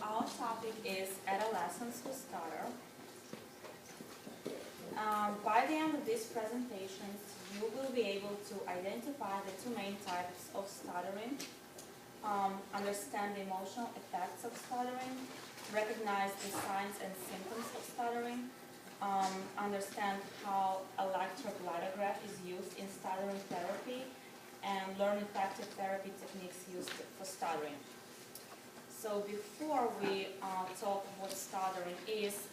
Our topic is Adolescents who stutter. By the end of these presentations, you will be able to identify the two main types of stuttering, understand the emotional effects of stuttering, recognize the signs and symptoms of stuttering, understand how electrocardiograph is used in stuttering therapy, and learn effective therapy techniques used for stuttering. So before we talk what stuttering is,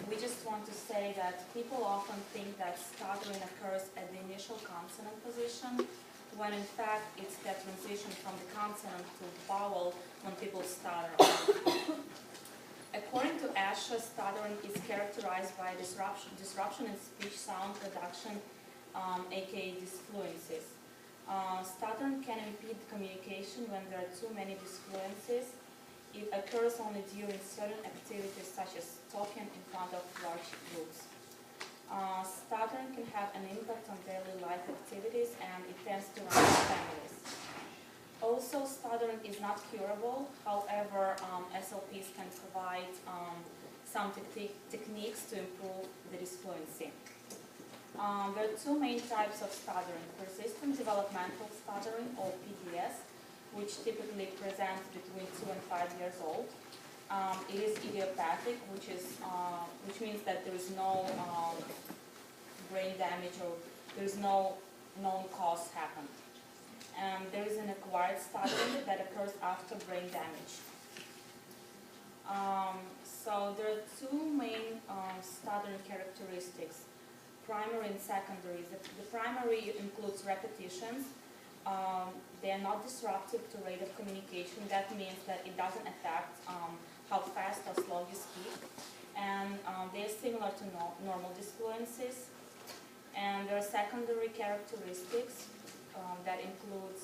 we just want to say that people often think that stuttering occurs at the initial consonant position, when in fact it's the transition from the consonant to vowel when people stutter. According to ASHA, stuttering is characterized by disruption in speech sound production, aka disfluencies. Stuttering can impede communication when there are too many disfluencies. It occurs only during certain activities such as talking in front of large groups. Stuttering can have an impact on daily life activities, and it tends to run in families. Also, stuttering is not curable. However, SLPs can provide some techniques to improve the disfluency. There are two main types of stuttering: persistent developmental stuttering, or PDS, which typically presents between 2 and 5 years old. It is idiopathic, which means that there is no brain damage or there is no known cause happened. And there is an acquired stuttering that occurs after brain damage. So there are two main stuttering characteristics: primary and secondary. The primary includes repetitions. They are not disruptive to rate of communication. That means that it doesn't affect how fast or slow you speak. And they are similar to normal disfluencies. And there are secondary characteristics that includes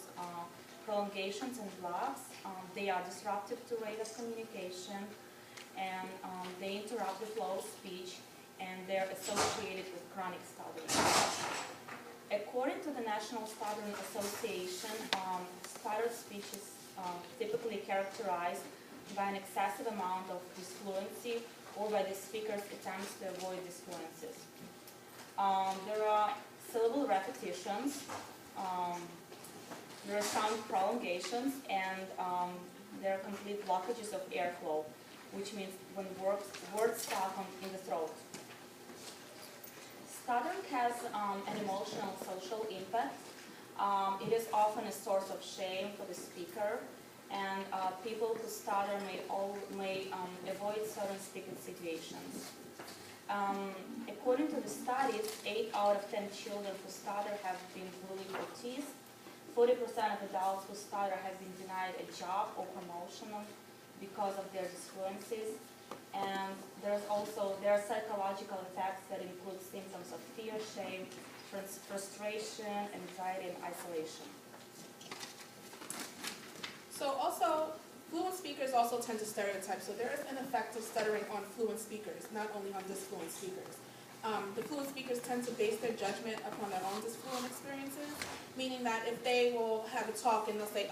prolongations and blocks. They are disruptive to rate of communication, and they interrupt the flow of speech, and they're associated with chronic stuttering. According to the National Stuttering Association, stuttered speech is typically characterized by an excessive amount of disfluency or by the speaker's attempts to avoid disfluencies. There are syllable repetitions, there are sound prolongations, and there are complete blockages of airflow, which means when words stop in the throat. Stuttering has an emotional and social impact. It is often a source of shame for the speaker, and people who stutter may avoid certain speaking situations. According to the studies, 8 out of 10 children who stutter have been bullied or teased. 40% of adults who stutter have been denied a job or promotion because of their disfluencies. And there are psychological effects that include symptoms of fear, shame, frustration, anxiety, and isolation. So also, fluent speakers also tend to stereotype. So there is an effect of stuttering on fluent speakers, not only on disfluent speakers. The fluent speakers tend to base their judgment upon their own disfluent experiences, meaning that if they will have a talk and they'll say,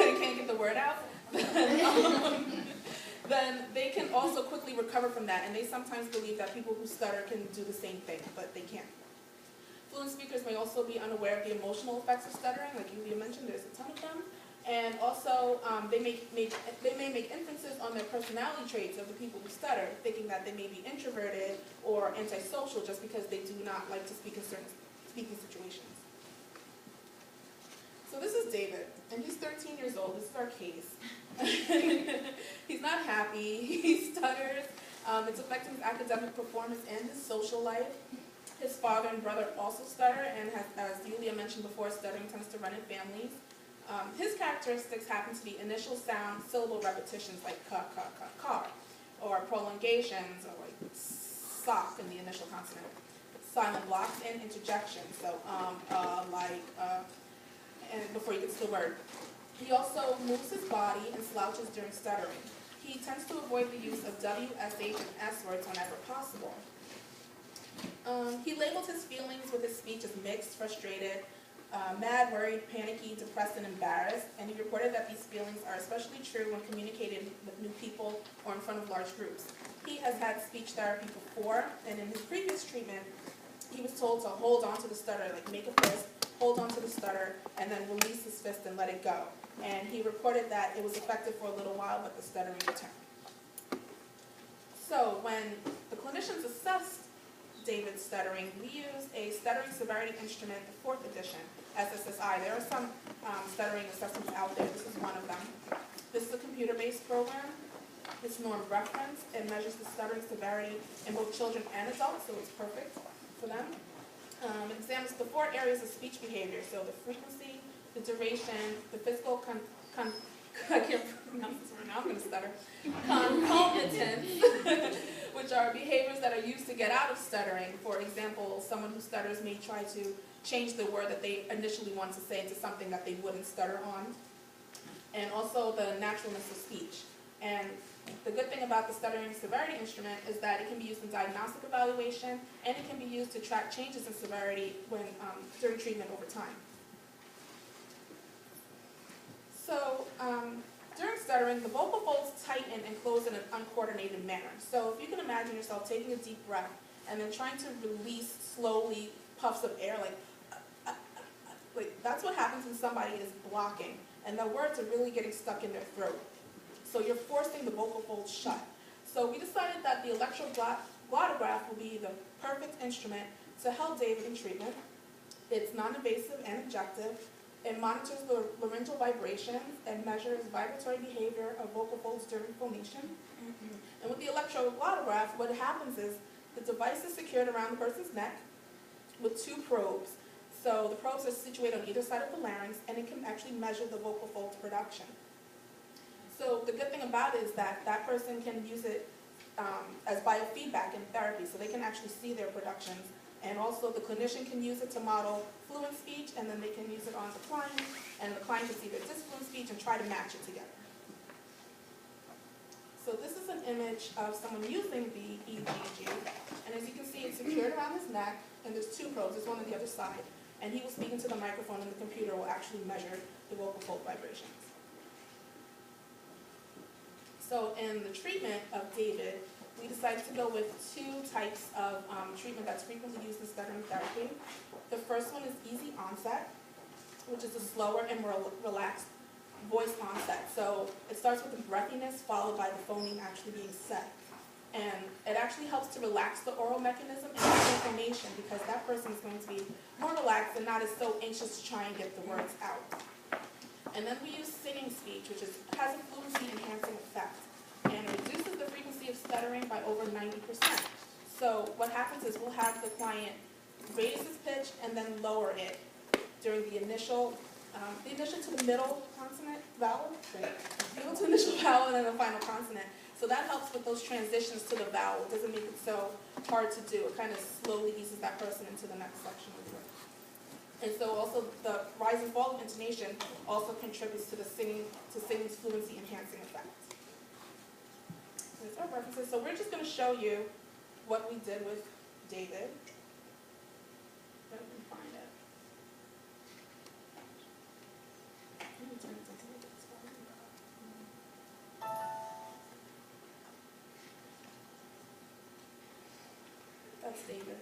I can't get the word out, then they can also quickly recover from that, and they sometimes believe that people who stutter can do the same thing, but they can't. Fluent speakers may also be unaware of the emotional effects of stuttering, like Yulia mentioned, there's a ton of them, and also they may make inferences on their personality traits of the people who stutter, thinking that they may be introverted or antisocial just because they do not like to speak in certain speaking situations. So this is David, and he's 13 years old. This is our case. He's not happy. He stutters. It's affecting his academic performance and his social life. His father and brother also stutter, and as Yulia mentioned before, stuttering tends to run in families. His characteristics happen to be initial sound, syllable repetitions like ka, ka, ka, car, or prolongations, or like sock in the initial consonant, silent blocks, and interjections, so and before you get to the word. He also moves his body and slouches during stuttering. He tends to avoid the use of W, SH, and S words whenever possible. He labeled his feelings with his speech as mixed, frustrated, mad, worried, panicky, depressed, and embarrassed, and he reported that these feelings are especially true when communicating with new people or in front of large groups. He has had speech therapy before, and in his previous treatment, he was told to hold on to the stutter, like make a fist, hold on to the stutter, and then release his fist and let it go. And he reported that it was effective for a little while, but the stuttering returned. So when the clinicians assessed David's stuttering, we used a stuttering severity instrument, the 4th edition, SSSI. There are some stuttering assessments out there. This is one of them. This is a computer-based program. It's norm reference. It measures the stuttering severity in both children and adults, so it's perfect for them. It examines the 4 areas of speech behavior, so the frequency, the duration, the physical I can't pronounce this word now, I'm going to stutter. Concomitants, which are behaviors that are used to get out of stuttering. For example, someone who stutters may try to change the word that they initially want to say into something that they wouldn't stutter on. And also the naturalness of speech. And the good thing about the stuttering severity instrument is that it can be used in diagnostic evaluation, and it can be used to track changes in severity when, during treatment over time. So during stuttering, the vocal folds tighten and close in an uncoordinated manner. So if you can imagine yourself taking a deep breath and then trying to release slowly puffs of air, like that's what happens when somebody is blocking, and the words are really getting stuck in their throat. So you're forcing the vocal folds shut. So we decided that the electroglottograph will be the perfect instrument to help David in treatment. It's non-invasive and objective. It monitors the laryngeal vibrations and measures vibratory behavior of vocal folds during phonation. And with the electroglottograph, what happens is the device is secured around the person's neck with 2 probes. So the probes are situated on either side of the larynx, and it can actually measure the vocal folds production. So the good thing about it is that that person can use it as biofeedback in therapy, so they can actually see their productions. And also the clinician can use it to model fluent speech, and then they can use it on the client, and the client can see their disfluent speech and try to match it together. So this is an image of someone using the EEG, and as you can see, it's secured around his neck, and there's 2 probes, there's one on the other side, and he will speak into the microphone, and the computer will actually measure the vocal fold vibrations. So in the treatment of David, we decided to go with 2 types of treatment that's frequently used in stuttering therapy. The first one is easy onset, which is a slower and more relaxed voice onset. So it starts with the breathiness followed by the phoneme actually being said. And it actually helps to relax the oral mechanism and the information, because that person is going to be more relaxed and not as so anxious to try and get the words out. And then we use singing speech, which has a fluency enhancing effect, and it reduces the frequency of stuttering by over 90%. So what happens is we'll have the client raise his pitch and then lower it during the initial to the middle consonant vowel, middle to initial vowel, and then the final consonant. So that helps with those transitions to the vowel. It doesn't make it so hard to do. It kind of slowly eases that person into the next section of the word. And so also the rise and fall of intonation also contributes to singing's fluency enhancing effect. These are references. So we're just going to show you what we did with David. Let me find it. Let me turn it to David. That's David.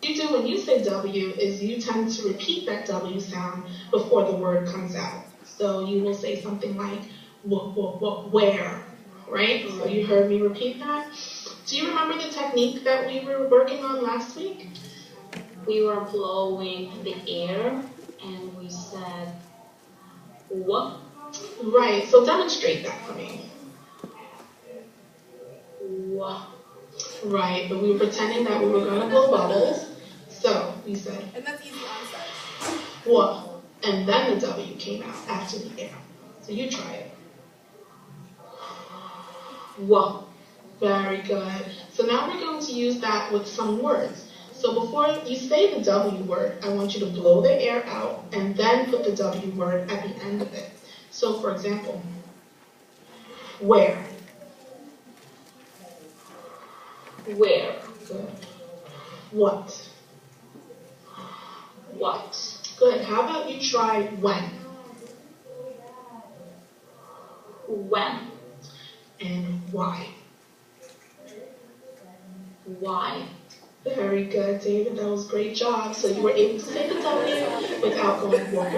You do when you say W is you tend to repeat that W sound before the word comes out. So you will say something like, where, right? So you heard me repeat that. Do you remember the technique that we were working on last week? We were blowing the air and we said, what? Right, so demonstrate that for me. What? Right, but we were pretending that we were going to blow bubbles. So we said, and that's easy onset. What? And then the W came out after the air. So you try it. What? Very good. So now we're going to use that with some words. So before you say the W word, I want you to blow the air out and then put the W word at the end of it. So for example, where? Where? Good. What? What? Good. How about you try when? When? And why? Why? Very good, David. That was a great job. So you were able to say the W without going what,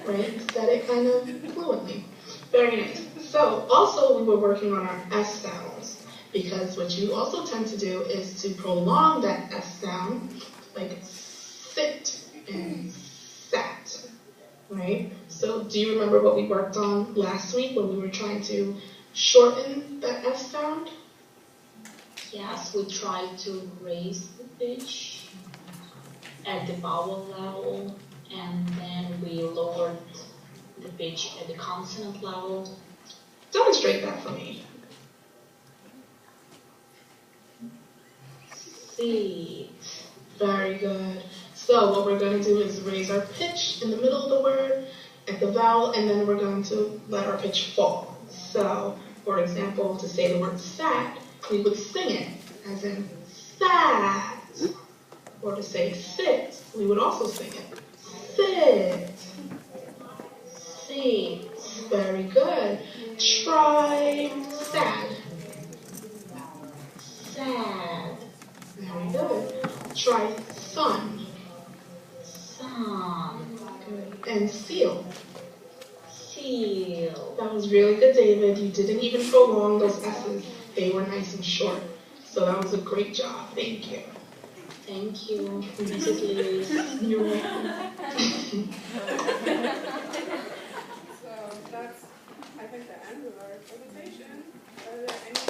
right? You said it kind of fluently. Very nice. So also we were working on our S sounds because what you also tend to do is to prolong that S sound, like sit and sat, right? So do you remember what we worked on last week when we were trying to shorten that S sound? Yes, we try to raise the pitch at the vowel level, and then we lowered the pitch at the consonant level. Demonstrate that for me. See. Very good. So what we're going to do is raise our pitch in the middle of the word at the vowel, and then we're going to let our pitch fall. So, for example, to say the word sat, we would sing it, as in sat. Or to say sit, we would also sing it. Sit. Sit. Very good. Try sad. Sad. Very good. Try sun. Sun. Good. And seal. Seal. That was really good, David. You didn't even prolong those S's. They were nice and short. So that was a great job. Thank you. Thank you, Mrs. Lewis. You're welcome. So that's, I think, the end of our presentation. Are there any